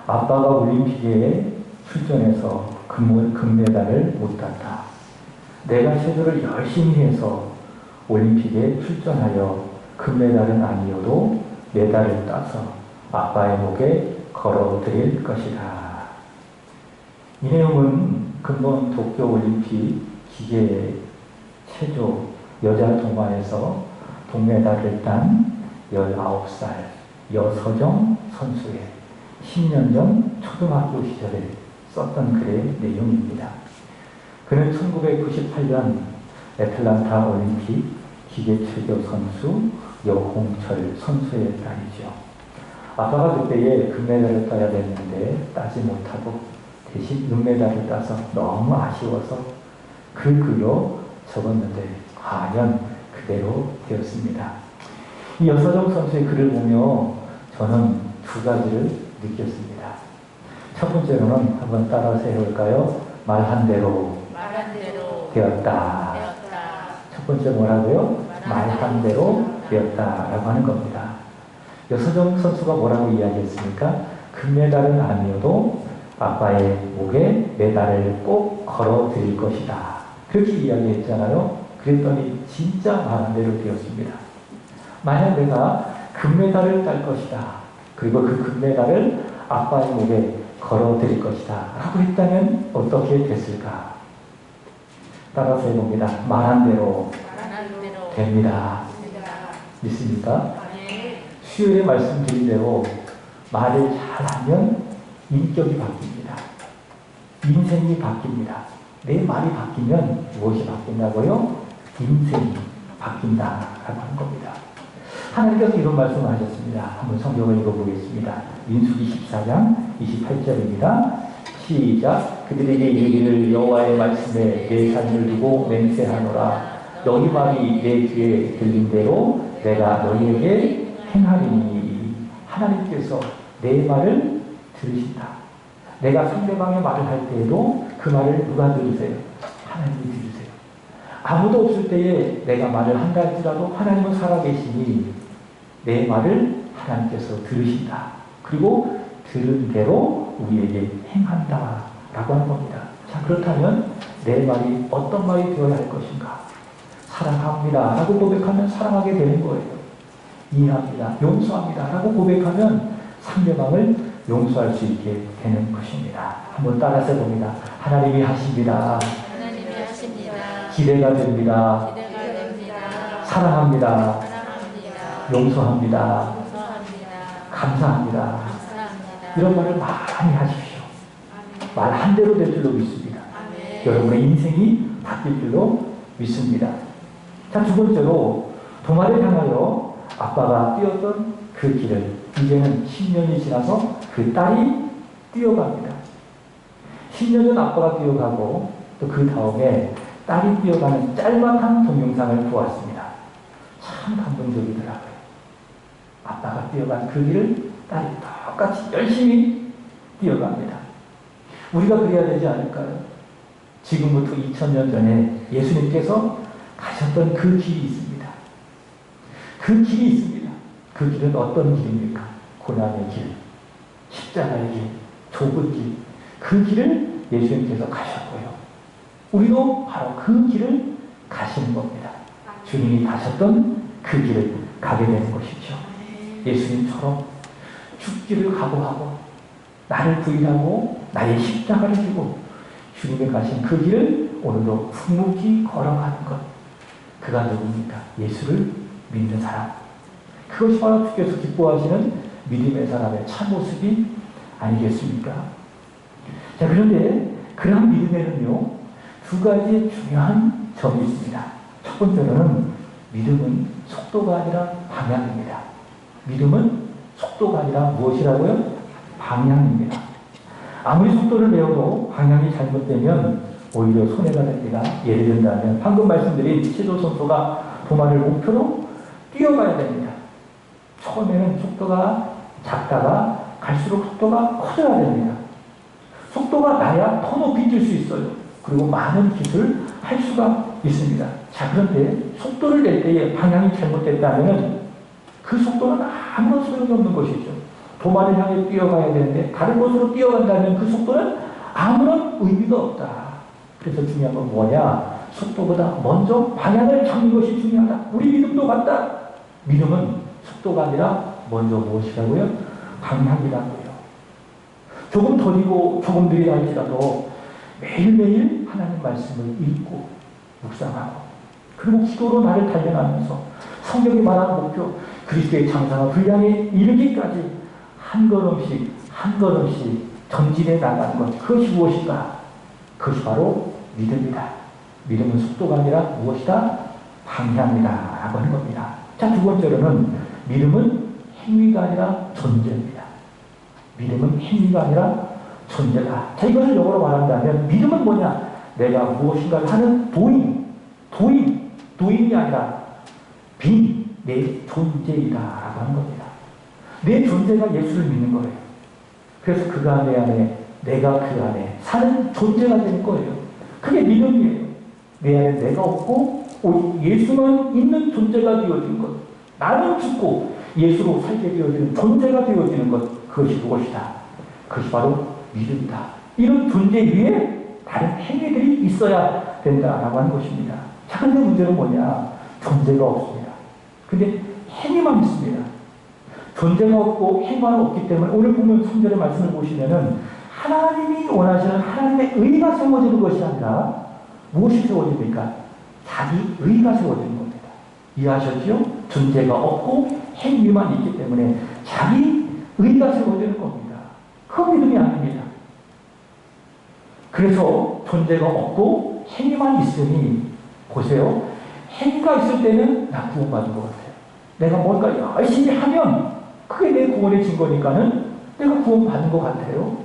아빠가 올림픽에 출전해서 금메달을 못 땄다. 내가 체조를 열심히 해서 올림픽에 출전하여 금메달은 아니어도 메달을 따서 아빠의 목에 걸어드릴 것이다. 이 내용은 근본 도쿄올림픽 기계 체조 여자 동아에서 동메달을 딴 19살 여서정 선수의 10년 전 초등학교 시절에 썼던 글의 내용입니다. 그는 1998년 애틀란타 올림픽 기계체조 선수 여홍철 선수의 딸이죠. 아빠가 그때에 금메달을 따야 됐는데 따지 못하고 대신 은메달을 따서 너무 아쉬워서 그 글로 적었는데 과연 그대로 되었습니다. 이 여서정 선수의 글을 보며 저는 두 가지를 느꼈습니다. 첫 번째로는 한번 따라서 해볼까요? 말한 대로 되었다. 첫 번째 뭐라고요? 말한 대로 되었다라고 하는 겁니다. 여서정 선수가 뭐라고 이야기했습니까? 금메달은 아니어도 아빠의 목에 메달을 꼭 걸어드릴 것이다. 그렇게 이야기했잖아요. 그랬더니 진짜 말한 대로 되었습니다. 만약 내가 금메달을 딸 것이다. 그리고 그 금메달을 아빠의 목에 걸어드릴 것이다. 라고 했다면 어떻게 됐을까? 따라서 해봅니다. 말한 대로 됩니다. 믿습니까? 수요일에 말씀드린 대로 말을 잘하면 인격이 바뀝니다. 인생이 바뀝니다. 내 말이 바뀌면 무엇이 바뀐다고요? 인생이 바뀐다라고 하는 겁니다. 하나님께서 이런 말씀을 하셨습니다. 한번 성경을 읽어보겠습니다. 민수기 14장 28절입니다. 시작. 그들에게 이르기를 여호와의 말씀에 내 삶을 두고 맹세하노라. 너희 말이 내 귀에 들린 대로 내가 너희에게 행하리니. 하나님께서 내 말을 들으신다. 내가 상대방의 말을 할 때에도 그 말을 누가 들으세요? 하나님이 들으세요. 아무도 없을 때에 내가 말을 한다 할지라도 하나님은 살아계시니 내 말을 하나님께서 들으신다. 그리고 들은 대로 우리에게 행한다 라고 하는 겁니다. 자, 그렇다면 내 말이 어떤 말이 되어야 할 것인가? 사랑합니다 라고 고백하면 사랑하게 되는 거예요. 이해합니다, 용서합니다 라고 고백하면 상대방을 용서할 수 있게 되는 것입니다. 한번 따라서 해봅니다. 하나님이 하십니다. 기대가 됩니다. 사랑합니다. 용서합니다. 감사합니다. 이런 말을 많이 하십시오. 말 한 대로 될 줄로 믿습니다. 여러분의 인생이 바뀔 줄로 믿습니다. 자, 두 번째로 동아를 향하여 아빠가 뛰었던 그 길을 이제는 10년이 지나서 그 딸이 뛰어갑니다. 10년 전 아빠가 뛰어가고 또 그 다음에 딸이 뛰어가는 짤막한 동영상을 보았습니다. 참 감동적이더라고요. 아빠가 뛰어간 그 길을 딸이 똑같이 열심히 뛰어갑니다. 우리가 그래야 되지 않을까요? 지금부터 2000년 전에 예수님께서 가셨던 그 길이 있습니다. 그 길이 있습니다. 그 길은 어떤 길입니까? 고난의 길, 십자가의 길, 좁은 길. 그 길을 예수님께서 가셨고요. 우리도 바로 그 길을 가시는 겁니다. 주님이 가셨던 그 길을 가게 되는 것이죠. 예수님처럼 죽기를 각오하고 나를 부인하고 나의 십자가를 지고 주님이 가신 그 길을 오늘도 묵묵히 걸어가는 것. 그가 누굽니까? 예수를 믿는 사람. 그것이 바로 주께서 기뻐하시는 믿음의 사람의 참모습이 아니겠습니까? 자, 그런데 그러한 믿음에는요, 두 가지 중요한 점이 있습니다. 첫 번째로는 믿음은 속도가 아니라 방향입니다. 믿음은 속도가 아니라 무엇이라고요? 방향입니다. 아무리 속도를 내어도 방향이 잘못되면 오히려 손해가 됩니다. 예를 들면 방금 말씀드린 체조 선수가 도마를 목표로 뛰어가야 됩니다. 처음에는 속도가 작다가 갈수록 속도가 커져야 됩니다. 속도가 나야 더 높이 뛸 수 있어요. 그리고 많은 기술을 할 수가 있습니다. 자, 그런데 속도를 낼 때에 방향이 잘못됐다면 그 속도는 아무런 소용이 없는 것이죠. 도만을 향해 뛰어가야 되는데 다른 곳으로 뛰어간다면 그 속도는 아무런 의미가 없다. 그래서 중요한 건 뭐냐? 속도보다 먼저 방향을 잡는 것이 중요하다. 우리 믿음도 같다. 믿음은 속도가 아니라 먼저 무엇이라고요? 방향이라고요. 조금 더디고 조금 느리다 할지라도 매일매일 하나님 말씀을 읽고 묵상하고 그리고 기도로 나를 단련하면서 성경이 말하는 목표 그리스도의 장사와 분량에 이르기까지 한 걸음씩 한 걸음씩 전진해 나가는 것. 그것이 무엇인가? 그것이 바로 믿음이다. 믿음은 속도가 아니라 무엇이다? 방향이다 라고 하는 겁니다. 자, 두 번째로는 믿음은 행위가 아니라 존재입니다. 믿음은 행위가 아니라 존재다. 자, 이것을 영어로 말한다면 믿음은 뭐냐? 내가 무엇인가를 하는 doing이 아니라 being, 내 존재이다 라고 하는 겁니다. 내 존재가 예수를 믿는 거예요. 그래서 그가 내 안에, 내가 그 안에 사는 존재가 되는 거예요. 그게 믿음이에요. 내 안에 내가 없고 오직 예수만 있는 존재가 되어지는 것. 나는 죽고 예수로 살게 되어지는 존재가 되어지는 것. 그것이 무엇이다? 그것이 바로 믿음이다. 이런 존재 위에 다른 행위들이 있어야 된다라고 하는 것입니다. 자, 근데 문제는 뭐냐? 존재가 없습니다. 근데 행위만 있습니다. 존재가 없고 행위만 없기 때문에 오늘 보면 3절의 말씀을 보시면은 하나님이 원하시는 하나님의 의가 세워지는 것이 아니라 무엇이 세워집니까? 자기 의가 세워지는 겁니다. 이해하셨죠? 존재가 없고 행위만 있기 때문에 자기 의가 세워지는 겁니다. 그건 믿음이 아닙니다. 그래서 존재가 없고 행위만 있으니 보세요. 행위가 있을 때는 나 구원받은 것 같아요. 내가 뭔가 열심히 하면 그게 내 구원의 증거니까는 내가 구원받은 것 같아요.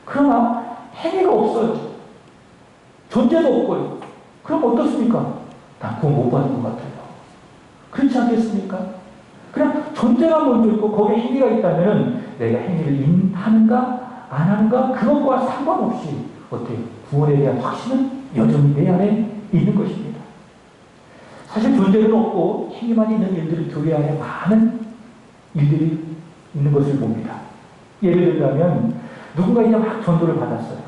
그러나 행위가 없어요. 존재도 없고요. 그럼 어떻습니까? 나 구원 못 받은 것 같아요. 그렇지 않겠습니까? 그냥 존재가 먼저 있고 거기에 행위가 있다면 내가 행위를 하는가 안 하는가 그것과 상관없이 어때요? 구원에 대한 확신은 여전히 내 안에 있는 것입니다. 사실 존재는 없고 행위만 있는 일들이 교회 안에 많은 일들이 있는 것을 봅니다. 예를 들자면 누군가 이제 막 전도를 받았어요.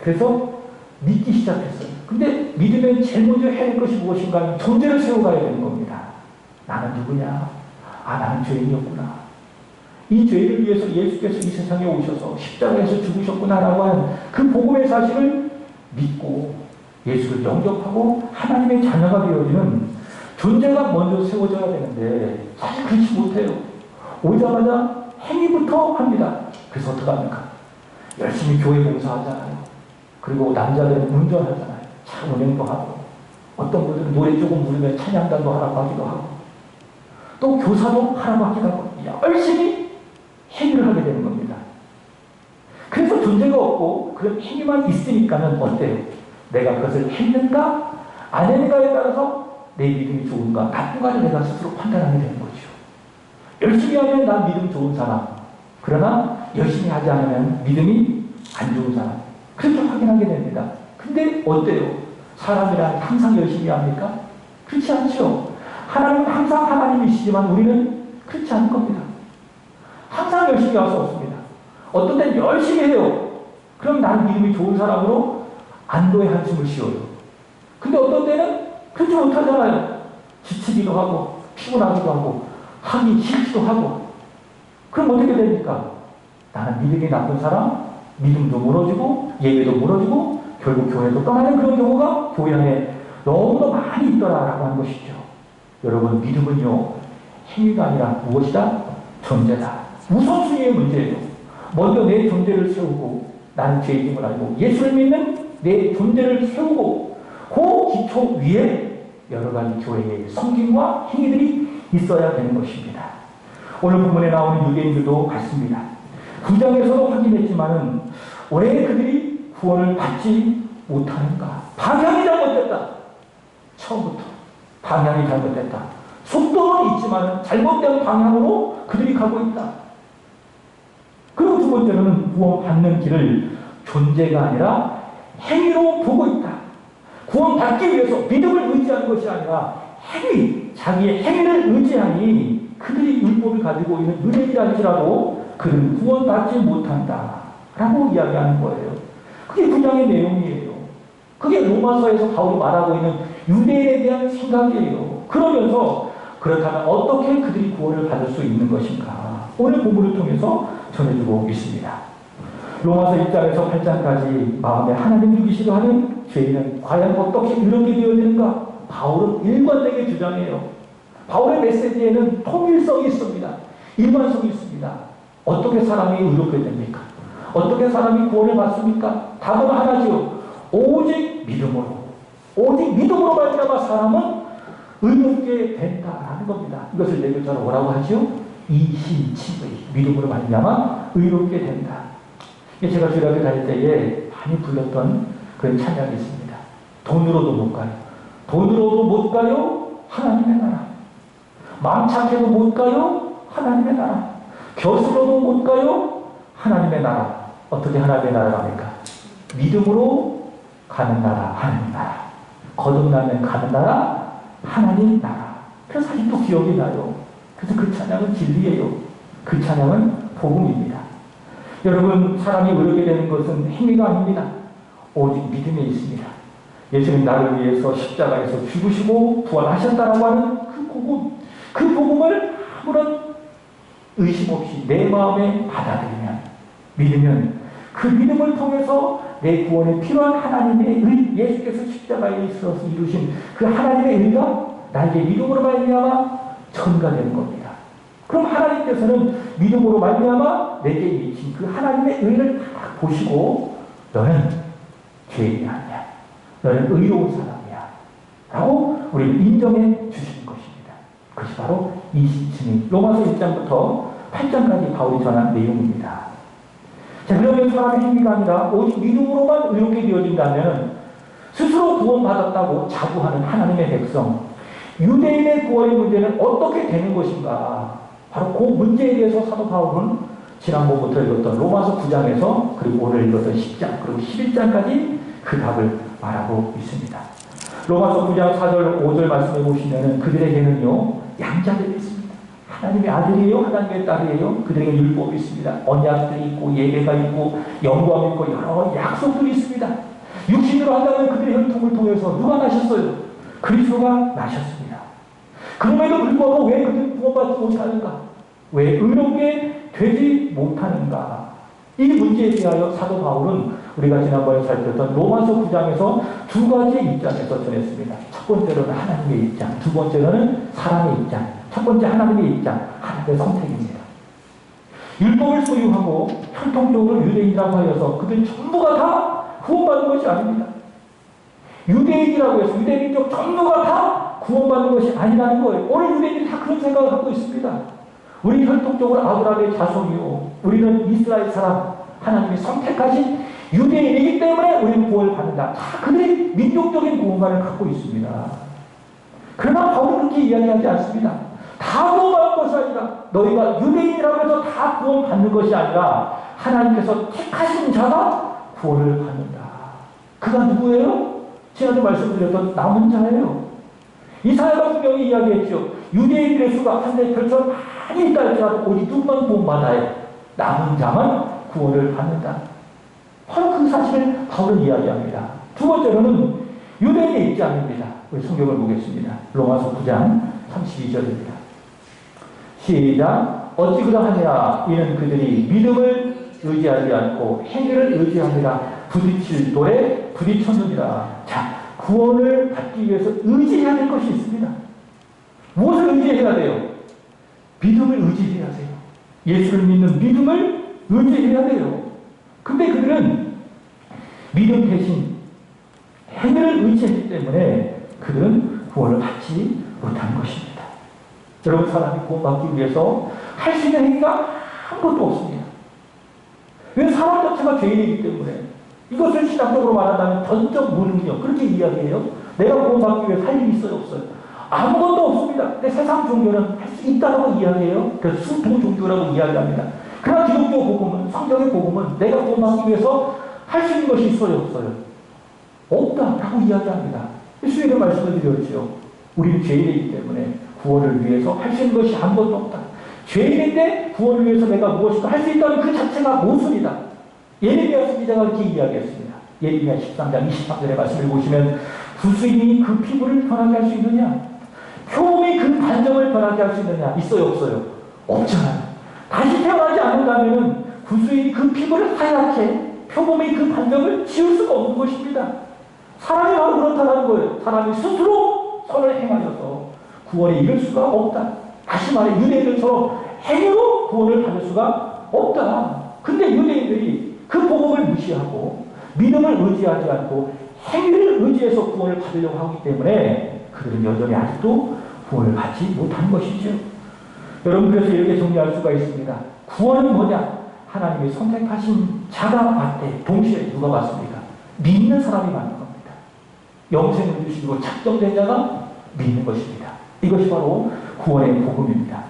그래서 믿기 시작했어요. 근데 믿으면 제일 먼저 해야 할 것이 무엇인가 하면 존재를 세워가야 되는 겁니다. 나는 누구냐? 아, 나는 죄인이었구나. 이 죄를 위해서 예수께서 이 세상에 오셔서 십자가에서 죽으셨구나라고 하는 그 복음의 사실을 믿고 예수를 영접하고 하나님의 자녀가 되어지는 존재가 먼저 세워져야 되는데 사실 그렇지 못해요. 오자마자 행위부터 합니다. 그래서 어떻게 합니까? 열심히 교회 봉사하잖아요. 그리고 남자들은 운전하잖아요. 차 운행도 하고 어떤 분들은 노래 조금 부르면 찬양단도 하라고 하기도 하고 또 교사도 하라고 하기도 하고 열심히 행위를 하게 되는 겁니다. 그래서 존재가 없고 그런 행위만 있으니까는 어때요? 내가 그것을 했는가 안 했는가에 따라서 내 믿음이 좋은가 나쁜가를 내가 스스로 판단하게 되는 거죠. 열심히 하면 난 믿음 좋은 사람, 그러나 열심히 하지 않으면 믿음이 안 좋은 사람, 그렇게 확인하게 됩니다. 근데 어때요? 사람이란 항상 열심히 합니까? 그렇지 않죠. 하나님은 항상 하나님이시지만 우리는 그렇지 않을 겁니다. 항상 열심히 할 수 없습니다. 어떤 때는 열심히 해요. 그럼 나는 믿음이 좋은 사람으로 안도의 한숨을 쉬어요. 근데 어떤 때는 그렇지 못하잖아요. 지치기도 하고 피곤하기도 하고 하기 싫기도 하고. 그럼 어떻게 됩니까? 나는 믿음이 나쁜 사람, 믿음도 무너지고 예배도 무너지고 결국 교회도 떠나는 그런 경우가 교회 안에 너무나 많이 있더라라고 하는 것이죠. 여러분, 믿음은요 행위가 아니라 무엇이다? 존재다. 우선순위의 문제예요. 먼저 내 존재를 세우고 나는 죄인임을 알고 예수를 믿는 내 존재를 세우고 그 기초 위에 여러 가지 교회의 성김과 행위들이 있어야 되는 것입니다. 오늘 본문에 나오는 유대인들도 같습니다. 9장에서도 확인했지만은 왜 그들이 구원을 받지 못하는가? 방향이 잘못됐다. 처음부터 방향이 잘못됐다. 속도는 있지만 잘못된 방향으로 그들이 가고 있다. 그리고 두 번째로는 구원받는 길을 존재가 아니라 행위로 보고 있다. 구원받기 위해서 믿음을 의지하는 것이 아니라 행위, 자기의 행위를 의지하니 그들이 율법을 가지고 있는 유대인이라 할지라도 그는 구원받지 못한다 라고 이야기하는 거예요. 그게 9장의 내용이에요. 그게 로마서에서 바울이 말하고 있는 유대인에 대한 생각이에요. 그러면서 그렇다면 어떻게 그들이 구원을 받을 수 있는 것인가, 오늘 본문을 통해서 전해주고 있습니다. 로마서 1장에서 8장까지 마음에 하나님 주기 싫어하는 죄인은 과연 어떻게 이렇게 되어지는가, 바울은 일관되게 주장해요. 바울의 메시지에는 통일성이 있습니다. 일관성이 있습니다. 어떻게 사람이 의롭게 됩니까? 어떻게 사람이 구원을 받습니까? 답은 하나지요. 오직 믿음으로. 오직 믿음으로 말미암아 사람은 의롭게 된다라는 겁니다. 이것을 내 글자로 뭐라고 하죠? 이신칭의. 믿음으로 말미암아 의롭게 된다. 제가 주일학교 다닐 때에 많이 불렀던 그런 찬양이 있습니다. 돈으로도 못 가요. 돈으로도 못 가요. 하나님의 나라. 마음 착해도 못 가요. 하나님의 나라. 벼슬로도 못 가요. 하나님의 나라. 어떻게 하나님의 나라가 합니까? 믿음으로 가는 나라, 하나님 나라. 거듭나면 가는 나라, 하나님 나라. 그래서 아직도 기억이 나요. 그래서 그 찬양은 진리예요. 그 찬양은 복음입니다. 여러분, 사람이 의롭게 되는 것은 행위가 아닙니다. 오직 믿음에 있습니다. 예수님 나를 위해서 십자가에서 죽으시고 부활하셨다라고 하는 그 복음, 그 복음을 아무런 의심 없이 내 마음에 받아들이면, 믿으면 그 믿음을 통해서 내 구원에 필요한 하나님의 의, 예수께서 십자가에 있어서 이루신 그 하나님의 의가 나에게 믿음으로 말미암아 전가되는 겁니다. 그럼 하나님께서는 믿음으로 말미암아 내게 미친 그 하나님의 의를 다 보시고 너는 죄인이 아니야, 너는 의로운 사람이야 라고 우리를 인정해 주시는 것입니다. 그것이 바로 이신칭의 로마서 1장부터 8장까지 바울이 전한 내용입니다. 자, 그러면 사람의 행위가 아니라 오직 믿음으로만 의롭게 되어진다면 스스로 구원받았다고 자부하는 하나님의 백성, 유대인의 구원의 문제는 어떻게 되는 것인가? 바로 그 문제에 대해서 사도 바울은 지난번부터 읽었던 로마서 9장에서 그리고 오늘 읽었던 10장 그리고 11장까지 그 답을 말하고 있습니다. 로마서 9장 4절 5절 말씀해 보시면 그들에게는요 양자들이 있습니다. 하나님의 아들이에요, 하나님의 딸이에요. 그들에게 율법이 있습니다. 언약들이 있고 예배가 있고 영광이 있고 여러 약속들이 있습니다. 육신으로 한다면 그들의 혈통을 통해서 누가 나셨어요? 그리스도가 나셨습니다. 그럼에도 불구하고 왜 그들은 구원받지 못하는가? 왜 의롭게 되지 못하는가? 이 문제에 대하여 사도 바울은 우리가 지난번에 살폈던 로마서 9장에서 두 가지 입장에서 전했습니다. 첫 번째로는 하나님의 입장, 두 번째로는 사람의 입장. 첫 번째 하나님의 입장, 하나님의 선택입니다. 율법을 소유하고 혈통적으로 유대인이라고 하여서 그들 전부가 다 구원받는 것이 아닙니다. 유대인이라고 해서 유대인족 전부가 다 구원받는 것이 아니라는 거예요. 오늘 유대인들이 다 그런 생각을 갖고 있습니다. 우리 혈통적으로 아브라함의 자손이요, 우리는 이스라엘 사람, 하나님이 선택하신 유대인이기 때문에 우리는 구원을 받는다. 다 그들이 민족적인 구원관을 갖고 있습니다. 그러나 바울은 그렇게 이야기하지 않습니다. 다 구원받는 것이 아니라, 너희가 유대인이라고 해서 다 구원받는 것이 아니라 하나님께서 택하신 자가 구원을 받는다. 그가 누구예요? 지난주 말씀드렸던 남은 자예요. 이사야가 분명히 이야기했죠. 유대인들의 수가 한데 별처럼 많이 있다 할지라도 오직 누구만 구원받아요? 남은 자만 구원을 받는다. 바로 그 사실을 바울은 이야기합니다. 두 번째로는 유대인의 입장입니다. 우리 성경을 보겠습니다. 로마서 9장 32절입니다. 시작. 어찌 그러하냐? 이는 그들이 믿음을 의지하지 않고 행위를 의지하니라 부딪힐 돌에 부딪혔느니라. 자, 구원을 받기 위해서 의지해야 될 것이 있습니다. 무엇을 의지해야 돼요? 믿음을 의지해야 돼요. 예수를 믿는 믿음을 의지해야 돼요. 근데 그들은 믿음 대신 행위를 의지했기 때문에 그들은 구원을 받지 못한 것입니다. 여러분, 사람이 구원받기 위해서 할 수 있는 행위가 아무것도 없습니다. 왜? 사람 자체가 죄인이기 때문에. 이것을 신학적으로 말한다면 전적 무능력, 그렇게 이야기해요. 내가 구원받기 위해 할 일이 있어요, 없어요? 아무것도 없습니다. 근데 세상 종교는 할 수 있다고 이야기해요. 그래서 수도 종교라고 이야기합니다. 그러나 기독교 복음은, 성경의 복음은 내가 구원받기 위해서 할 수 있는 것이 있어요, 없어요? 없다라고 이야기합니다. 수요일에 말씀을 드렸죠. 우리는 죄인이기 때문에 구원을 위해서 할 수 있는 것이 아무것도 없다. 죄인인데 구원을 위해서 내가 무엇인가 할 수 있다는 그 자체가 모순이다. 예레미야 선지자가 이렇게 이야기했습니다. 예레미야 13장 23절의 말씀을 보시면 구수인이 그 피부를 변하게 할 수 있느냐? 표범이 그 반점을 변하게 할 수 있느냐? 있어요, 없어요? 없잖아요. 다시 태어나지 않는다면 구수인이 그 피부를 하얗게 표범이 그 반점을 지울 수가 없는 것입니다. 사람이 바로 그렇다는 거예요. 사람이 스스로 선을 행하여서 구원에 이를 수가 없다. 다시 말해 유대인들처럼 행위로 구원을 받을 수가 없다. 근데 유대인들이 그 복음을 무시하고 믿음을 의지하지 않고 행위를 의지해서 구원을 받으려고 하기 때문에 그들은 여전히 아직도 구원을 받지 못하는 것이죠. 여러분, 그래서 이렇게 정리할 수가 있습니다. 구원은 뭐냐? 하나님이 선택하신 자가 받되 동시에 누가 받습니까? 믿는 사람이 받는 겁니다. 영생을 주시고 작정된 자가 믿는 것입니다. 이것이 바로 구원의 복음입니다.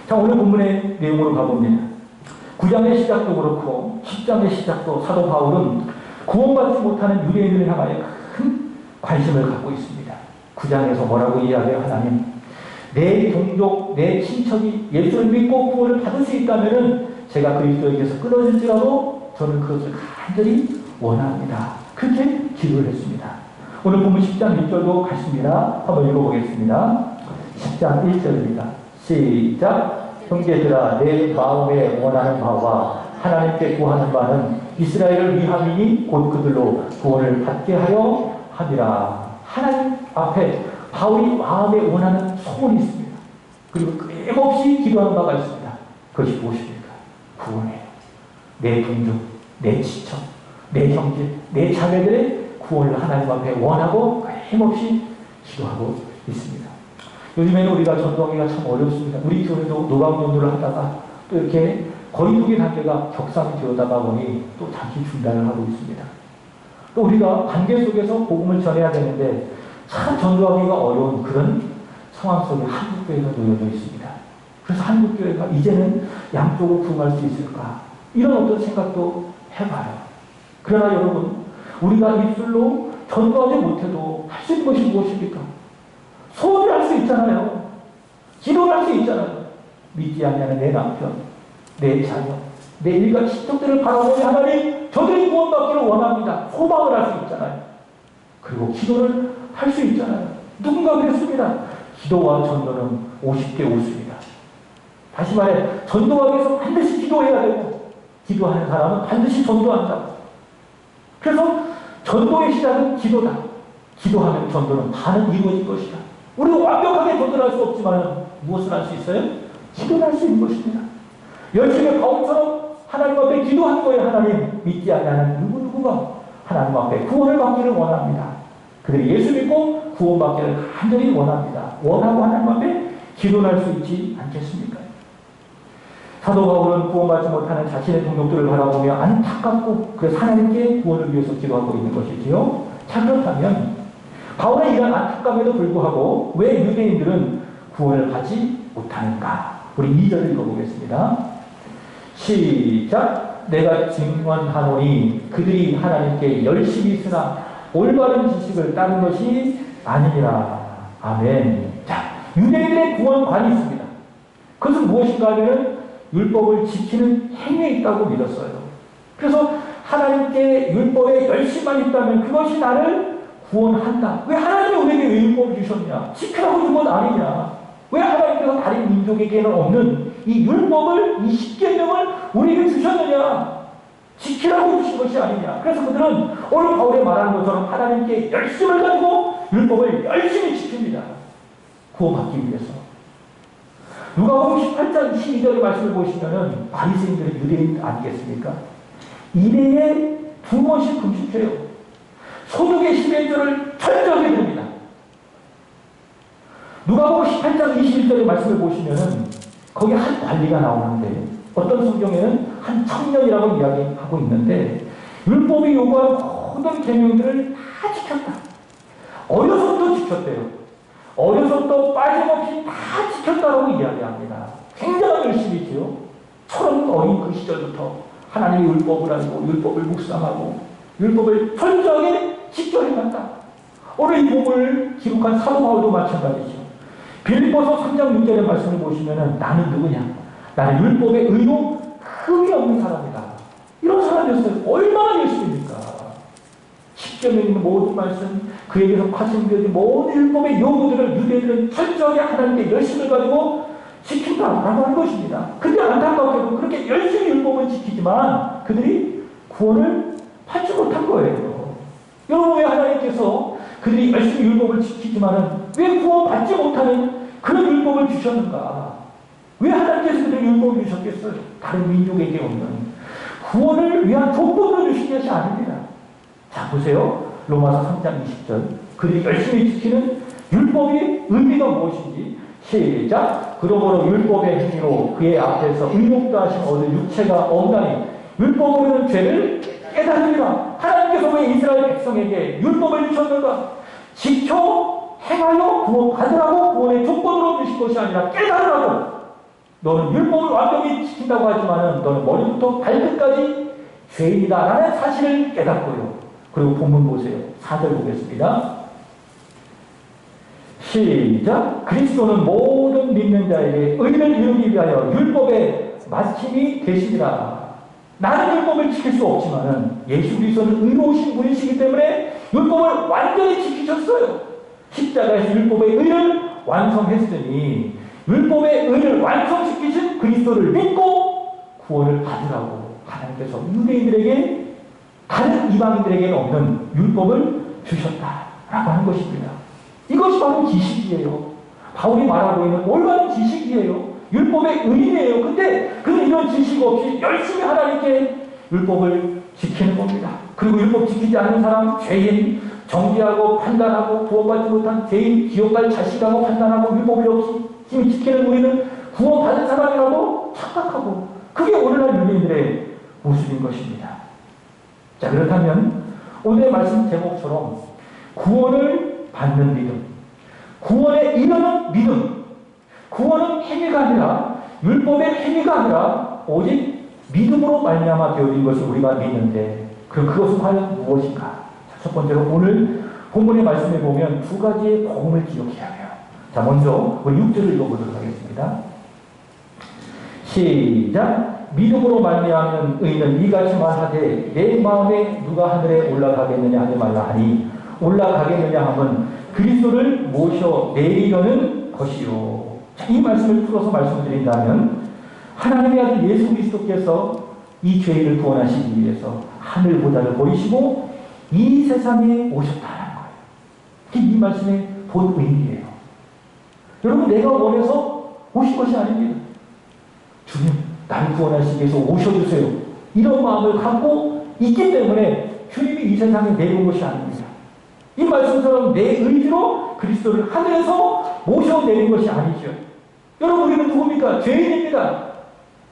자, 오늘 본문의 내용으로 가봅니다. 9장의 시작도 그렇고 10장의 시작도 사도 바울은 구원받지 못하는 유대인들을 향하여 큰 관심을 갖고 있습니다. 9장에서 뭐라고 이야기해요? 하나님, 내 동족, 내 친척이 예수를 믿고 구원을 받을 수 있다면 제가 그리스도에게서 끊어질지라도 저는 그것을 간절히 원합니다. 그렇게 기도를 했습니다. 오늘 본문 10장 1절도 같습니다. 한번 읽어보겠습니다. 10장 1절입니다. 시작. 형제들아, 내 마음에 원하는 바와 하나님께 구하는 바는 이스라엘을 위함이니 곧 그들로 구원을 받게 하려 함이라. 하나님 앞에 바울이 마음에 원하는 소원이 있습니다. 그리고 끊임없이 기도하는 바가 있습니다. 그것이 무엇입니까? 구원이에요. 내 동족, 내 친척, 내 형제, 내 자매들의 구원을 하나님 앞에 원하고 끊임없이 기도하고 있습니다. 요즘에는 우리가 전도하기가 참 어렵습니다. 우리 교회도 노방전도를 하다가 또 이렇게 거리두기 단계가 격상이 되어다가 보니 또 잠시 중단을 하고 있습니다. 또 우리가 관계 속에서 복음을 전해야 되는데 참 전도하기가 어려운 그런 상황 속에 한국교회가 놓여져 있습니다. 그래서 한국교회가 이제는 양쪽을 구할 수 있을까? 이런 어떤 생각도 해봐요. 그러나 여러분, 우리가 입술로 전도하지 못해도 할 수 있는 것이 무엇입니까? 소원을 할 수 있잖아요. 기도를 할 수 있잖아요. 믿지 않냐는 내 남편, 내 자녀, 내 일가 친척들을 바라보며 하나님, 저들이 구원받기를 원합니다. 소망을 할 수 있잖아요. 그리고 기도를 할 수 있잖아요. 누군가 그랬습니다. 기도와 전도는 50대 50입니다. 다시 말해, 전도하기 위해서 반드시 기도해야 되고 기도하는 사람은 반드시 전도한다. 그래서 전도의 시작은 기도다. 기도하면 전도는 다는 이루어질 것이다. 우리가 완벽하게 전도를 할 수 없지만 무엇을 할 수 있어요? 기도를 할 수 있는 것입니다. 열심히 바울처럼 하나님 앞에 기도하는 거예요. 하나님, 믿지 않는 누구누구가 하나님 앞에 구원을 받기를 원합니다. 그들이 예수 믿고 구원받기를 간절히 원합니다. 원하고 하나님 앞에 기도할 수 있지 않겠습니까? 사도 바울은 구원받지 못하는 자신의 동족들을 바라보며 안타깝고 그래서 하나님께 구원을 위해서 기도하고 있는 것이지요. 자, 그렇다면 바울의 이런 안타까움에도 불구하고 왜 유대인들은 구원을 받지 못하는가? 우리 2절을 읽어보겠습니다. 시작. 내가 증언하노니 그들이 하나님께 열심히 있으나 올바른 지식을 따른 것이 아니니라. 아멘. 자, 유대인들의 구원관이 있습니다. 그것은 무엇인가 하면 율법을 지키는 행위에 있다고 믿었어요. 그래서 하나님께 율법에 열심만 있다면 그것이 나를 구원한다. 왜 하나님이 우리에게 왜 율법을 주셨냐? 지키라고 준 건 아니냐? 왜 하나님께서 다른 민족에게는 없는 이 율법을, 이 십계명을 우리에게 주셨느냐? 지키라고 주신 것이 아니냐? 그래서 그들은 오늘 바울이 말하는 것처럼 하나님께 열심을 가지고 율법을 열심히 지킵니다. 구원받기 위해서. 누가복음 18장 22절의 말씀을 보시면은 바리새인들은 유대인 아니겠습니까? 1회에 2번씩 금식해요. 소득의 11조를 철저하게 듭니다. 누가복음 18장 21절의 말씀을 보시면은 거기 한 관리가 나오는데 어떤 성경에는 한 청년이라고 이야기하고 있는데 율법이 요구한 모든 계명들을 다 지켰다. 어려서부터 지켰대요. 어려서부터 빠짐없이 다 지켰다라고 이야기합니다. 굉장히 열심히 했죠. 처음 어린 그 시절부터 하나님의 율법을 알고 율법을 묵상하고 율법을 철저하게 지켜해갔다. 오늘 이 복음을 기록한 사도 바울도 마찬가지죠. 빌립보서 3장 6절의 말씀을 보시면은 나는 누구냐? 나는 율법의 의로 흠이 없는 사람이다. 이런 사람이었어요. 얼마나 열심입니까? 십계명에 있는 모든 말씀, 그에게서 파생되어진 모든 율법의 요구들을 유대인들은 철저하게 하나님께 열심을 가지고 지킨다라고 하는 것입니다. 근데 안타깝게도 그렇게 열심히 율법을 지키지만 그들이 구원을 받지 못한 거예요. 여러분, 왜 하나님께서 그들이 열심히 율법을 지키지만은 왜 구원받지 못하는 그런 율법을 주셨는가? 왜 하나님께서 그들에게 율법을 주셨겠어요? 다른 민족에게 없는 구원을 위한 조건으로 주신 것이 아닙니다. 자, 보세요. 로마서 3장 20절. 그들이 열심히 지키는 율법의 의미가 무엇인지 시작. 그러므로 율법의 행위로 그의 앞에서 의롭다 하심 얻을 육체가 없나니 율법으로는 죄를 깨달으리라. 하나님께서 왜 이스라엘 백성에게 율법을 주셨는가? 지켜 행하여 구원받으라고 구원의 조건으로 주신 것이 아니라 깨달으라고. 너는 율법을 완벽히 지킨다고 하지만 너는 머리부터 발끝까지 죄인이다 라는 사실을 깨닫고요. 그리고 본문 보세요. 4절 보겠습니다. 시작. 그리스도는 모든 믿는 자에게 의를 이루기 위하여 율법의 마침이 되시리라. 나는 율법을 지킬 수 없지만 예수 그리스도는 의로우신 분이시기 때문에 율법을 완전히 지키셨어요. 십자가에서 율법의 의를 완성했으니 율법의 의를 완성시키신 그리스도를 믿고 구원을 받으라고 하나님께서 유대인들에게 다른 이방인들에게는 없는 율법을 주셨다라고 하는 것입니다. 이것이 바로 지식이에요. 바울이 말하고 있는 올바른 지식이에요. 율법의 의미예요. 근데 그는 이런 지식 없이 열심히 하나님께 율법을 지키는 겁니다. 그리고 율법 지키지 않는 사람, 죄인, 정죄하고 판단하고 구원받지 못한 죄인, 지옥갈 자식하고 판단하고 율법을 열심히 지키는 우리는 구원받은 사람이라고 착각하고, 그게 오늘날 유대인들의 모습인 것입니다. 자, 그렇다면 오늘의 말씀 제목처럼 구원을 받는 믿음, 구원에 이르는 믿음, 구원은 행위가 아니라 율법의 행위가 아니라 오직 믿음으로 말미암아 되어진 것을 우리가 믿는데, 그럼 그것은 과연 무엇인가? 자, 첫 번째로 오늘 본문의 말씀에 보면 두 가지의 복음을 기억해야 해요. 자, 먼저 우리 6절을 읽어보도록 하겠습니다. 시작. 믿음으로 말미암는 의인은 이같이 말하되 내 마음에 누가 하늘에 올라가겠느냐 하지 말라 하니 올라가겠느냐 함은 그리스도를 모셔 내리려는 것이요. 자, 이 말씀을 풀어서 말씀드린다면 하나님의 아들 예수 그리스도께서 이 죄인을 구원하시기 위해서 하늘보다를 버리시고 이 세상에 오셨다는 거예요. 이 말씀의 본 의미예요. 여러분, 내가 원해서 오신 것이 아닙니다. 주님, 나를 구원하시기 위해서 오셔주세요. 이런 마음을 갖고 있기 때문에 주님이 이 세상에 내려온 것이 아닙니다. 이 말씀처럼 내 의지로 그리스도를 하늘에서 모셔내린 것이 아니죠. 여러분, 우리는 누굽니까? 죄인입니다.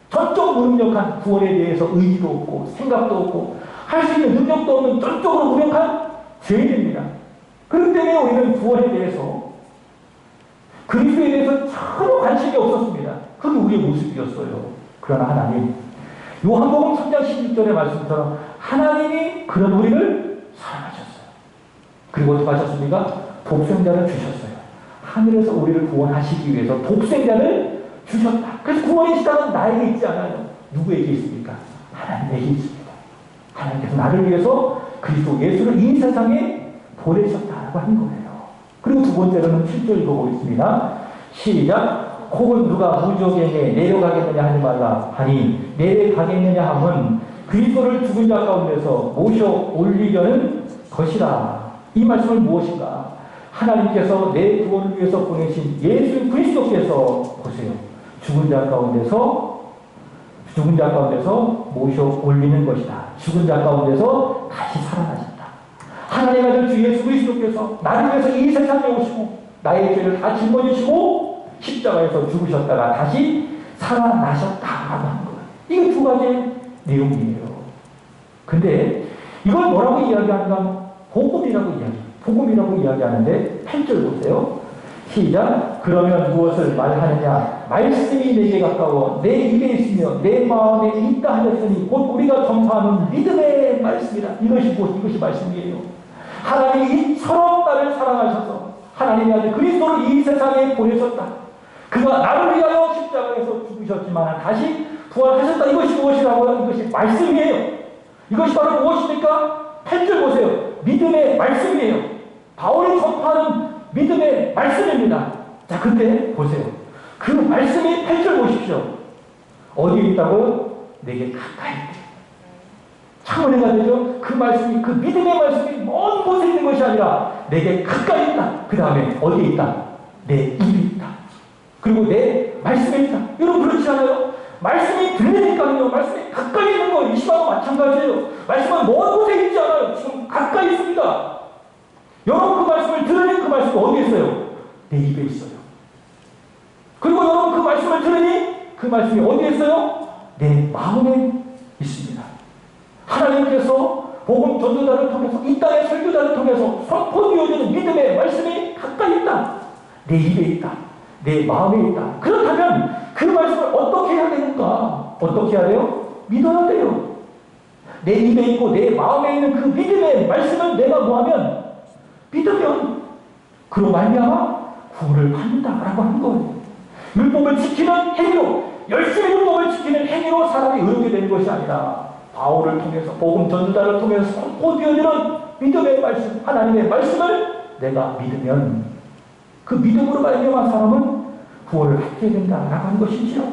전적 무능력한 구원에 대해서 의지도 없고 생각도 없고 할 수 있는 능력도 없는 전적으로 무력한 죄인입니다. 그렇기 때문에 우리는 구원에 대해서, 그리스도에 대해서 전혀 관심이 없었습니다. 그게 우리의 모습이었어요. 그러나 하나님, 요한복음 3장 16절의 말씀처럼 하나님이 그런 우리를 사랑하셨어요. 그리고 어떻게 하셨습니까? 독생자를 주셨어요. 하늘에서 우리를 구원하시기 위해서 독생자를 주셨다. 그래서 구원의 시작은 나에게 있지 않아요. 누구에게 있습니까? 하나님에게 있습니다. 하나님께서 나를 위해서 그리스도 예수를 이 세상에 보내셨다라고 하는 거예요. 그리고 두 번째로는 7절 읽어보겠습니다. 시작. 혹은 누가 무적에게 내려가겠느냐 하지 말라 하니 내려가겠느냐 함은 그리스도를 죽은 자 가운데서 모셔 올리려는 것이라. 이 말씀은 무엇인가? 하나님께서 내 구원을 위해서 보내신 예수 그리스도께서 보세요. 죽은 자 가운데서 모셔 올리는 것이다. 죽은 자 가운데서 다시 살아나셨다. 하나님의 아들 주 예수 그리스도께서 나를 위해서 이 세상에 오시고 나의 죄를 다 짊어지시고 십자가에서 죽으셨다가 다시 살아나셨다라고 하는 거예요. 이게 두 가지의 내용이에요. 근데 이걸 뭐라고 이야기하는가? 복음이라고 이야기하는데 8절 보세요. 시작. 그러면 무엇을 말하느냐? 말씀이 내게 가까워 내 입에 있으며 내 마음에 있다 하였으니 곧 우리가 전파하는 믿음의 말씀이라. 이것이 말씀이에요. 하나님이 이처럼 나를 사랑하셔서 하나님의 아들 그리스도를 이 세상에 보내셨다. 그가 나를 위하여 십자가에서 죽으셨지만 다시 부활하셨다. 이것이 무엇이라고요? 이것이 말씀이에요. 이것이 바로 무엇입니까? 8절 보세요. 믿음의 말씀이에요. 바울이 전파하는 믿음의 말씀입니다. 자, 근데 보세요. 그 말씀이 8절 보십시오. 어디에 있다고요? 내게 가까이 있다. 참 은혜가 되죠? 그 말씀이, 그 믿음의 말씀이 먼 곳에 있는 것이 아니라 내게 가까이 있다. 그 다음에 어디에 있다? 내 입이 있다. 그리고 내 말씀에 있다. 여러분 그렇지 않아요? 말씀이 들리니까요. 말씀이 가까이 있는 거예요. 이 시간도 마찬가지예요. 말씀은 먼 곳에 있지 않아요. 지금 가까이 있습니다. 여러분 그 말씀을 들으니 그 말씀이 어디에 있어요? 내 입에 있어요. 그리고 여러분 그 말씀을 들으니 그 말씀이 어디에 있어요? 내 마음에 있습니다. 하나님께서 복음 전도자를 통해서 이 땅의 설교자를 통해서 선포되어지는 믿음의 말씀이 가까이 있다. 내 입에 있다. 내 마음에 있다. 그렇다면 그 말씀을 어떻게 해야 되는가? 어떻게 해야 돼요? 믿어야 돼요. 내 입에 있고 내 마음에 있는 그 믿음의 말씀을 내가 뭐하면 믿으면 그로 말미암아 구원을 받는다라고 하는 거예요. 율법을 지키는 행위로, 열심히 율법을 지키는 행위로 사람이 의롭게 되는 것이 아니라 바울을 통해서 복음 전도자를 통해서 선포되어지는 믿음의 말씀, 하나님의 말씀을 내가 믿으면 그 믿음으로 말미암아 사람은 구원을 받게 된다라고 하는 것이지요.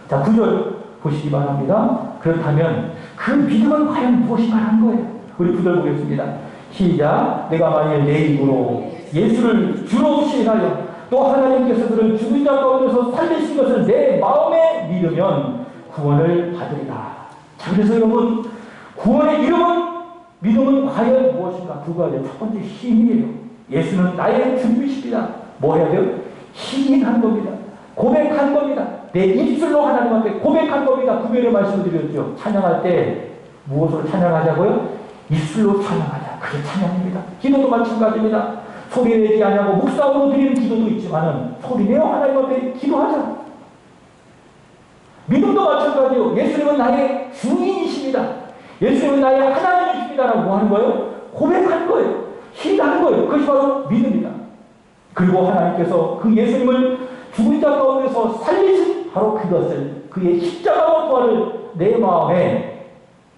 자, 9절 보시기 바랍니다. 그렇다면 그 믿음은 과연 무엇인가 하는 거예요. 우리 9절 보겠습니다. 시작. 내가 만일 내 입으로 예수를 주로 시인하여 또 하나님께서 그를 죽은 자 가운데서 살리신 것을 내 마음에 믿으면 구원을 받으리라. 자, 그래서 여러분 구원의 이름은, 믿음은 과연 무엇인가? 두 가지. 첫 번째 시인이에요. 예수는 나의 주님이십니다. 뭐 해야 돼요? 시인한 겁니다. 고백한 겁니다. 내 입술로 하나님 앞에 고백한 겁니다. 구별의 말씀을 드렸죠. 찬양할 때 무엇으로 찬양하자고요? 입술로 찬양하자. 그게 찬양입니다. 기도도 마찬가지입니다. 소리내지 아니하고 묵상으로 드리는 기도도 있지만은 소리내어 하나님 앞에 기도하자. 믿음도 마찬가지요. 예수님은 나의 주인이십니다. 예수님은 나의 하나님이십니다라고 뭐 하는 거예요? 고백하는 거예요. 시인하는 거예요. 그것이 바로 믿음이다. 그리고 하나님께서 그 예수님을 죽은 자 가운데서 살리신 바로 그것을, 그의 십자가와 부활을 내 마음에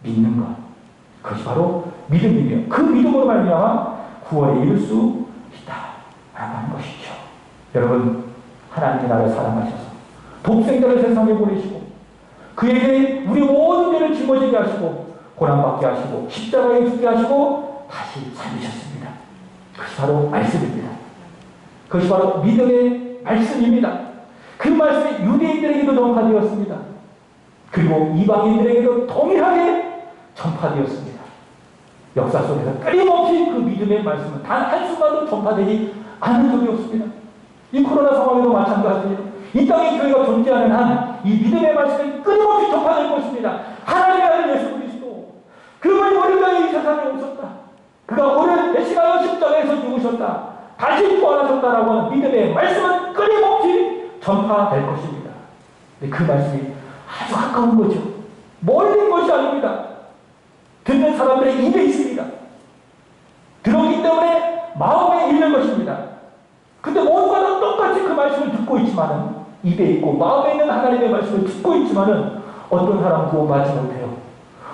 믿는 것, 그것이 바로 믿음이며 그 믿음으로 말미암아 구원에 이를 수 있다라고 하는 것이죠. 여러분, 하나님이 나를 사랑하셔서 독생자를 세상에 보내시고 그에게 우리 모든 죄를 짊어지게 하시고 고난받게 하시고 십자가에 죽게 하시고 다시 살리셨습니다. 그것이 바로 말씀입니다. 그것이 바로 믿음의 말씀입니다. 그 말씀이 유대인들에게도 전파되었습니다. 그리고 이방인들에게도 동일하게 전파되었습니다. 역사 속에서 끊임없이 그 믿음의 말씀은 단 한순간도 전파되지 않은 적이 없습니다. 이 코로나 상황에도 마찬가지예요. 이 땅의 교회가 존재하는 한 이 믿음의 말씀이 끊임없이 전파될 것입니다. 하나님의 아들 예수 그리스도, 그분이 우리 땅에 이 세상에 오셨다. 그가 오늘 대신하여 십자가에서 죽으셨다. 다시 부활하셨다라고 하는 믿음의 말씀은 끊임없이 전파될 것입니다. 근데 그 말씀이 아주 가까운 거죠. 멀린 것이 아닙니다. 듣는 사람들의 입에 있습니다. 들었기 때문에 마음에 있는 것입니다. 근데 모두가 다 똑같이 그 말씀을 듣고 있지만은, 입에 있고 마음에 있는 하나님의 말씀을 듣고 있지만은 어떤 사람은 구원받지 못해요.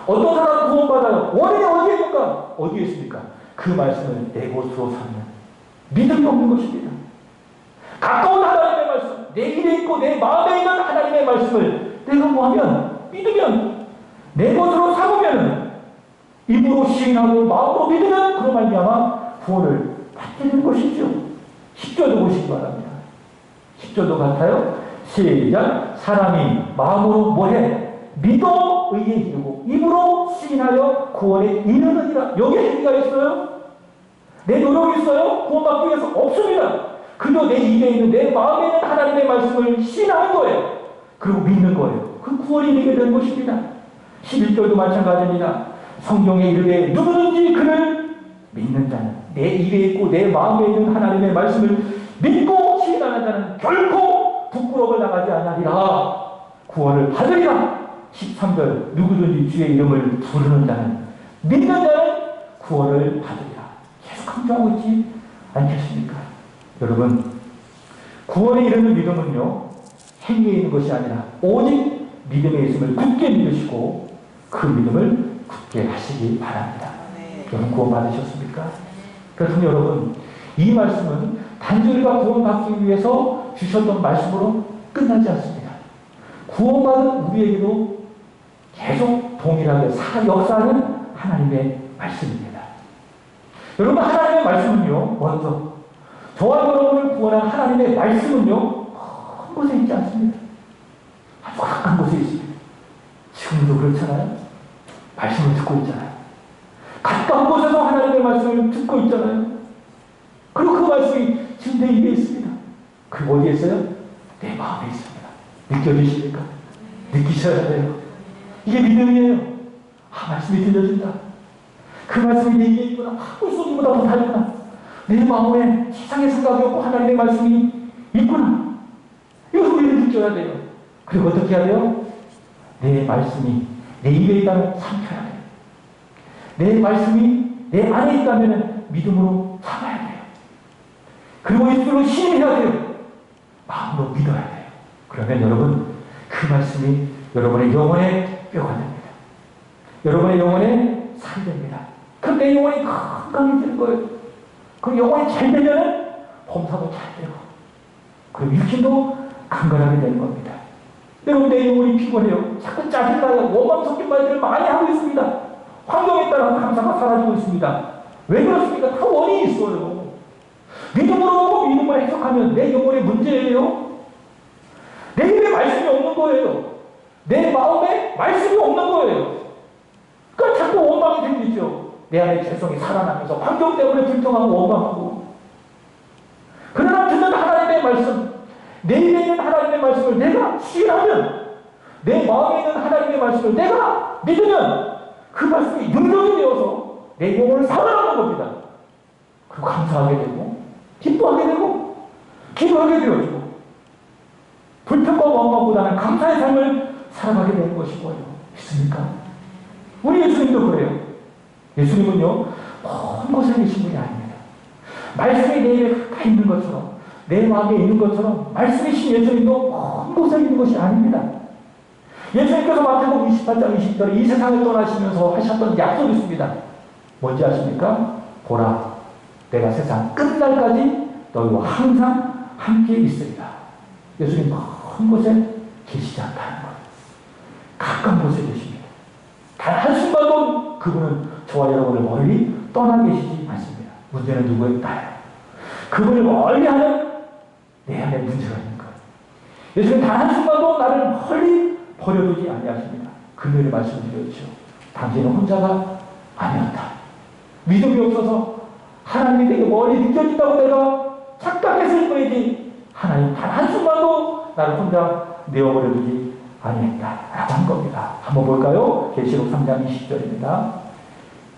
어떤 사람은 구원받아요. 원인이 어디에 있는가? 어디에 있습니까? 그 말씀을 내 곳으로 삼는 믿음이 없는 것입니다. 가까운 하나님의 말씀, 내 입에 있고 내 마음에 있는 하나님의 말씀을 내가 뭐하면, 믿으면, 내 것으로 삼으면, 입으로 시인하고 마음으로 믿으면 그로 말미암아 구원을 받게 되는 것이죠. 10절도 보시기 바랍니다. 10절도 같아요. 시작. 사람이 마음으로 뭐해? 믿어 의에 이르고 입으로 시인하여 구원에 이르느니라. 여기에 행위가 있어요? 내 노력이 있어요? 구원받기 위해서 없습니다. 그저 내 입에 있는, 내 마음에 있는 하나님의 말씀을 시인하는 거예요. 그리고 믿는 거예요. 그 구원이 되게 되는 것입니다. 11절도 마찬가지입니다. 성경에 이르되 누구든지 그를 믿는 자는, 내 입에 있고 내 마음에 있는 하나님의 말씀을 믿고 시인하는 자는 결코 부끄러움을 당하지 않으리라. 구원을 받으리라. 13절 누구든지 주의 이름을 부르는 자는, 믿는 자는 구원을 받으리라. 계속 강조하고 있지 않겠습니까? 여러분, 구원에 이르는 믿음은요, 행위에 있는 것이 아니라 오직 믿음에 있음을 굳게 믿으시고 그 믿음을 굳게 하시기 바랍니다. 여러분 구원 받으셨습니까? 그렇다면 여러분 이 말씀은 단지 우리가 구원받기 위해서 주셨던 말씀으로 끝나지 않습니다. 구원받은 우리에게도 계속 동일하게 역사하는 하나님의 말씀입니다. 여러분 하나님의 말씀은요, 먼저 저와 여러분을 구원한 하나님의 말씀은요 큰 곳에 있지 않습니다. 아주 가까운 곳에 있습니다. 지금도 그렇잖아요. 말씀을 듣고 있잖아요. 가까운 곳에서 하나님의 말씀을 듣고 있잖아요. 그리고 그 말씀이 지금 내 입에 있습니다. 그리고 어디에 있어요? 내 마음에 있습니다. 느껴지십니까? 느끼셔야 돼요. 이게 믿음이에요. 아, 말씀이 들려진다. 그 말씀이 내 입에 있구나. 물소리보다 더 달구나. 내 마음에 세상의 생각이 없고 하나님의 말씀이 있구나. 이것을 우리는 느껴야 돼요. 그리고 어떻게 해야 돼요? 내 말씀이 내 입에 있다면 삼켜야 돼요. 내 말씀이 내 안에 있다면 믿음으로 참아야 돼요. 그리고 이쪽으로 신뢰해야 돼요. 마음으로 믿어야 돼요. 그러면 여러분 그 말씀이 여러분의 영혼의 뼈가 됩니다. 여러분의 영혼의 살이 됩니다. 그럼 내 영혼이 건강해지는 거예요. 그럼 영혼이 잘 되면 범사도 잘 되고 그럼 육신도 강건하게 되는 겁니다. 여러분 내 영혼이 피곤해요. 자꾸 짜증나요. 원망 섞인 말들을 많이 하고 있습니다. 환경에 따라 감사가 사라지고 있습니다. 왜 그렇습니까? 다 원인이 있어요. 믿음으로 보고 믿음을 해석하면 내 영혼의 문제예요. 내 입에 말씀이 없는 거예요. 내 마음에 말씀이 없는 거예요. 그러니까 자꾸 원망이 생기죠. 내 안에 죄성이 살아나면서 환경 때문에 불평하고 원망하고. 그러나 듣는 하나님의 말씀, 내 입에 있는 하나님의 말씀을 내가 수행하면, 내 마음에 있는 하나님의 말씀을 내가 믿으면 그 말씀이 능력이 되어서 내 영혼을 살아나는 겁니다. 그리고 감사하게 되고 기뻐하게 되고 기도하게 되어지고 불평과 원망보다는 감사의 삶을 살아가게 되는 것이고요. 믿습니까? 우리 예수님도 그래요. 예수님은요 먼 곳에 계신 분이 아닙니다. 말씀이 내 입에 가까이 있는 것처럼 내 마음에 있는 것처럼 말씀이신 예수님도 먼 곳에 있는 것이 아닙니다. 예수님께서 마태복음 28장 20절에 이 세상을 떠나시면서 하셨던 약속이 있습니다. 뭔지 아십니까? 보라, 내가 세상 끝날까지 너희와 항상 함께 있으리라. 예수님 먼 곳에 계시지 않다는 것. 가까운 곳에 계십니다. 단 한순간도 그분은 저와 여러분을 멀리 떠나 계시지 않습니다. 문제는 누구의 나예요. 그분을 멀리 하는 내 안에 문제가 있는 거예요. 예수님 단 한순간도 나를 멀리 버려두지 아니하십니다. 금요일에 말씀드렸죠. 당신은 혼자가 아니었다. 믿음이 없어서 하나님이 되게 멀리 느껴진다고 내가 착각했을 뿐이지 하나님 단 한순간도 나를 혼자 내어버려두지 아니했다라고 한 겁니다. 한번 볼까요? 계시록 3장 20절입니다.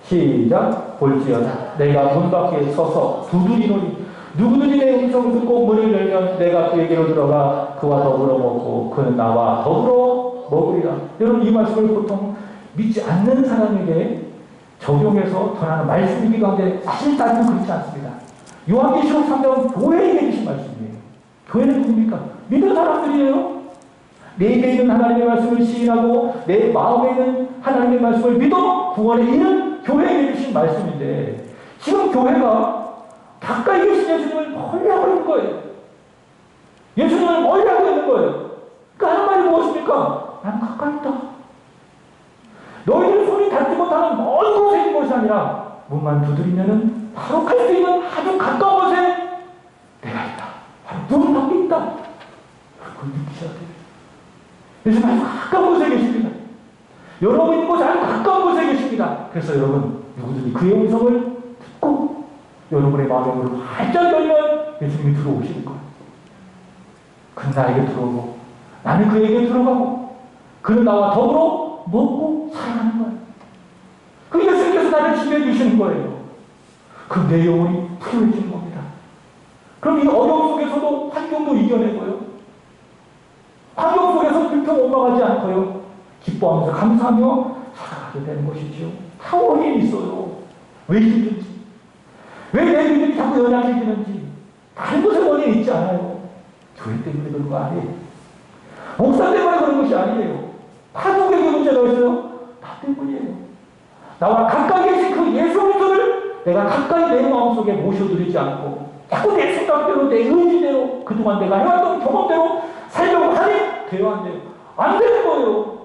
시작. 볼지어다 내가 문 밖에 서서 두드리노니 누구든지 내 음성을 듣고 문을 열면 내가 그에게로 들어가 그와 더불어 먹고 그는 나와 더불어 먹으리라. 여러분 이 말씀을 보통 믿지 않는 사람에게 적용해서 전하는 말씀이기도 한데 사실 따지면 그렇지 않습니다. 요한계시록 3장은 교회에 계신 말씀이에요. 교회는 누굽니까? 믿는 사람들이에요. 내 입에 있는 하나님의 말씀을 시인하고 내 마음에 있는 하나님의 말씀을 믿어 구원에 이른 교회에 계신 말씀인데 지금 교회가 가까이 계신 예수님을 멀리하고 있는 거예요. 예수님을 멀리하고 있는 거예요. 그러니까 하는 말이 무엇입니까? 나는 가까이 있다. 너희들 손이 닿지 못하는 먼 곳에 있는 것이 아니라 문만 두드리면은 바로 갈 수 있는 아주 가까운 곳에 내가 있다. 바로 문 밖에 있다. 그걸 느끼셔야 돼요. 예수님 아주 가까운 곳에 계십니다. 여러분 있는 곳에 아주 가까운 곳에 계십니다. 그래서 여러분 누구든지 그의 음성을 듣고 여러분의 마음의 문을 활짝 열면 예수님이 들어오시는 거예요. 그는 나에게 들어오고 나는 그에게 들어가고 그는 나와 더불어 먹고 살아가는 거예요. 그 예수님께서 나를 지배해 주시는 거예요. 그럼 내 영혼이 풀어지는 겁니다. 그럼 이 어려움 속에서도 환경도 이겨내고요. 환경 속에서 불평 원망하지 않고요. 기뻐하면서 감사하며 살아가게 되는 것이죠. 다 원인이 있어요. 왜 힘든지, 왜 내 믿음이 자꾸 연약해지는지 다른 곳에 원인이 있지 않아요. 교회 때문에 그런 거 아니에요. 목사 때문에 그런 것이 아니에요. 다 누구에게 문제가 있어요? 나 때문이에요. 나와 가까이 계신 그 예수 그리스도를 내가 가까이 내 마음속에 모셔드리지 않고 자꾸 내 생각대로 내 의지대로 그동안 내가 해왔던 경험대로 살려고 하니 돼야 안 돼요. 안 되는 거예요.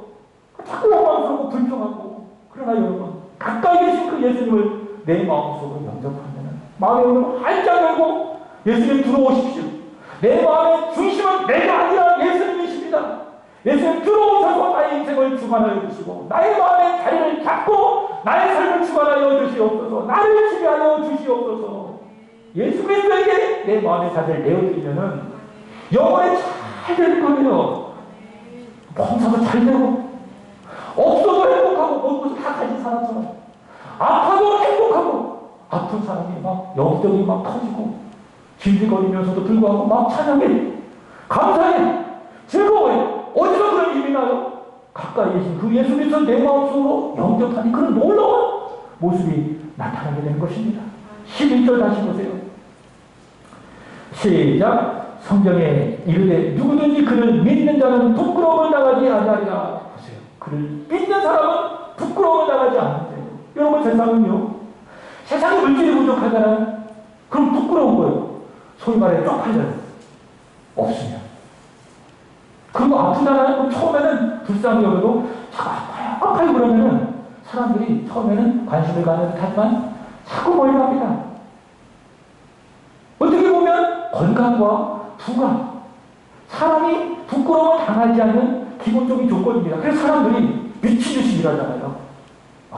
자꾸 원망스럽고 불평하고. 그러나 여러분 가까이 계신 그 예수님을 내 마음속으로 영접하면 마음의 문을 활짝 열고 예수님 들어오십시오. 내 마음의 중심은 내가 아니라 예수님이십니다. 예수님 들어오셔서 나의 인생을 주관하여 주시고 나의 마음의 자리를 잡고 나의 삶을 주관하여 주시옵소서. 나를 지배하여 주시옵소서. 예수 그리스도에게 내 마음의 자리를 내어드리면은 영원히 잘 될 거예요. 봉사도 잘 되고 없어도 행복하고 모든 것을 다 가진 사람처럼 아파도 행복하고 아픈 사람이 막 영적이 막 터지고 질질거리면서도 불구하고 막 찬양해 감사해 즐거워해. 어디서 그런 힘이 나요? 가까이 계신 그 예수 그리스도 내 마음속으로 영접하니 그런 놀라운 모습이 나타나게 되는 것입니다. 11절 다시 보세요. 시작. 성경에 이르되 누구든지 그를 믿는 자는 부끄러움을 당하지 아니하리라. 보세요. 그를 믿는 사람은 부끄러움을 당하지 않는데요. 여러분 세상은요. 세상에 물질이 부족하잖아요. 그럼 부끄러운 거예요. 소위 말해 쪽팔려요. 없으면. 그리고 아프잖아요. 그럼 처음에는 불쌍히 여겨도 자꾸 아파요 그러면은 사람들이 처음에는 관심을 가는 듯하지만 자꾸 멀리 갑니다. 어떻게 보면 건강과 부가 사람이 부끄러움을 당하지 않는 기본적인 조건입니다. 그래서 사람들이 미친듯이 일하잖아요.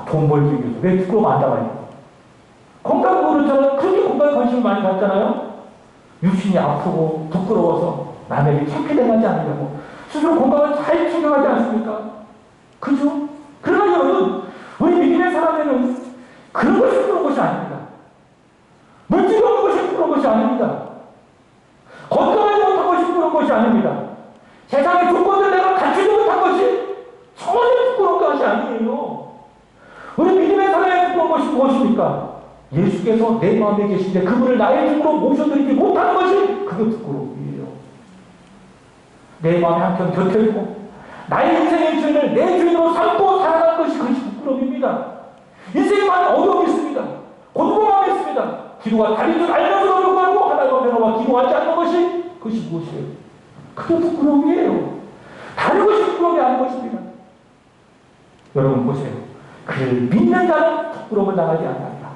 돈 벌기 위해서. 왜 부끄러움 안 당해요? 건강도 그렇잖아요. 그렇게 건강에 관심을 많이 갖잖아요. 육신이 아프고 부끄러워서 남에게 창피당하지 않으려고 스스로 건강을 잘 챙겨가지 않습니까? 그죠? 그러나 여러분 우리 믿음의 사람에는 그런 것이 부끄러운 것이 아닙니다. 물질이 없는 것이 부끄러운 것이 아닙니다. 건강하지 못한 것이 부끄러운 것이 아닙니다. 세상의 조건들 내가 갖추지 못한 것이 전혀 부끄러운 것이 아니에요. 우리 믿음의 사람의 부끄러운 것이 무엇입니까? 예수께서 내 마음에 계신데 그분을 나의 집으로 모셔드리지 못하는 것이 그게 부끄러움이에요. 내 마음에 한편 곁에있고 나의 인생의 주인을 내 주인으로 삼고 살아가는 것이 그것이 부끄러움입니다. 인생에 많은 어려움이 있습니다. 곤고함이 있습니다. 기도가 다른 줄 알면서도 불구하고 하나님 앞에 나와 기도하지 않는 것이 그것이 무엇이에요? 그게 부끄러움이에요. 다른 것이 부끄러움이 아닌 것입니다. 여러분 보세요. 그를 믿는 자는 부끄러움을 당하지 않는다.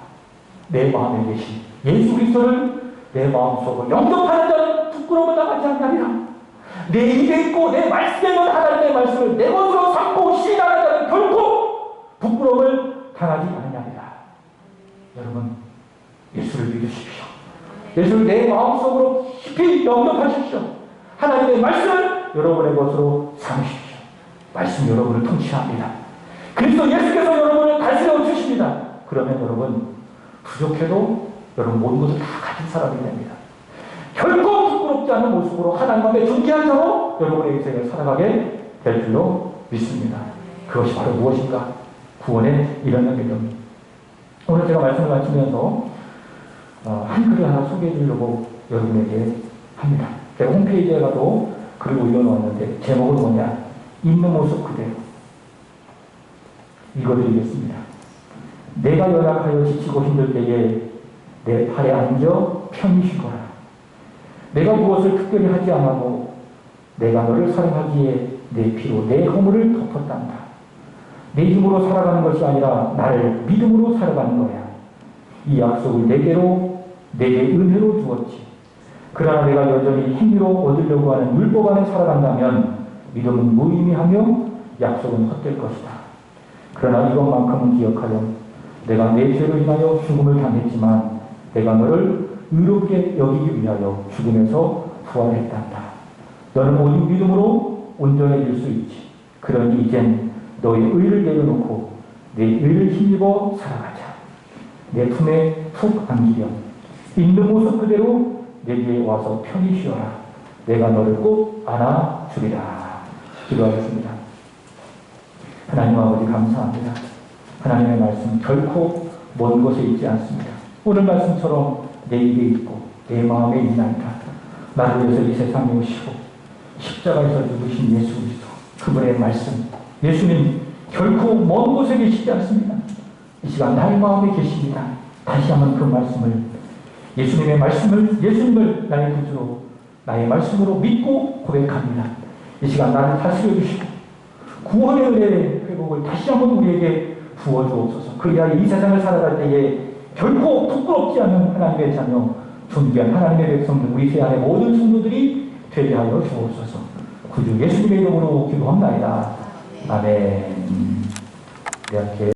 내 마음에 계신 예수 그리스도를 내 마음속으로 영접하는 자는 부끄러움을 당하지 않느니라. 내 입에 있고 내 말씀에 있는 하나님의 말씀을 내 것으로 삼고 시인하는 자는 결코 부끄러움을 당하지 않느니라. 여러분 예수를 믿으십시오. 예수를 내 마음속으로 깊이 영접하십시오. 하나님의 말씀을 여러분의 것으로 삼으십시오. 말씀 여러분을 통치합니다. 그리스도 예수께서 여러분을 다스려 주십니다. 그러면 여러분 부족해도 여러분 모든 것을 다 가진 사람이 됩니다. 결코 부끄럽지 않은 모습으로 하나님 앞에 존귀한 자로 여러분의 인생을 살아가게 될 줄로 믿습니다. 그것이 바로 무엇인가? 구원의 이런 믿음. 오늘 제가 말씀을 마치면서 한 글을 하나 소개해 주려고 여러분에게 합니다. 제가 홈페이지에 가도 글을 올려놓았는데 제목은 뭐냐? 있는 모습 그대로. 읽어드리겠습니다. 내가 연약하여 지치고 힘들 때에 내 팔에 앉아 편히 쉬거라. 내가 무엇을 특별히 하지 않아도 내가 너를 사랑하기에 내 피로 내 허물을 덮었단다. 내 힘으로 살아가는 것이 아니라 나를 믿음으로 살아가는 거야. 이 약속을 내게 은혜로 주었지. 그러나 내가 여전히 행위로 얻으려고 하는 율법 안에 살아간다면 믿음은 무의미하며 약속은 헛될 것이다. 그러나 이것만큼은 기억하여 내가 내 죄로 인하여 죽음을 당했지만 내가 너를 의롭게 여기기 위하여 죽음에서 부활했단다. 너는 오직 믿음으로 온전해질 수 있지. 그러니 이젠 너의 의를 내려놓고 내 의를 힘입어 살아가자. 내 품에 푹 안기렴. 있는 모습 그대로 내게 와서 편히 쉬어라. 내가 너를 꼭 안아주리라. 기도하겠습니다. 하나님 아버지 감사합니다. 하나님의 말씀 결코 먼 곳에 있지 않습니다. 오늘 말씀처럼 내 입에 있고 내 마음에 있나이다. 나를 위해서 이 세상에 오시고 십자가에서 죽으신 예수 그리스도, 그분의 말씀, 예수님 결코 먼 곳에 계시지 않습니다. 이 시간 나의 마음에 계십니다. 다시 한번 그 말씀을, 예수님의 말씀을, 예수님을 나의 구주로, 나의 말씀으로 믿고 고백합니다. 이 시간 나를 다스려 주시고 구원의 은혜 회복을 다시 한번 우리에게 부어주옵소서. 그리하여 이 세상을 살아갈 때에 결코 부끄럽지 않는 하나님의 자녀, 존귀한 하나님의 백성들, 우리 세 안의 모든 성도들이 되게 하여 주옵소서. 구주 예수님의 이름으로 기도합나이다. 아멘. 이렇게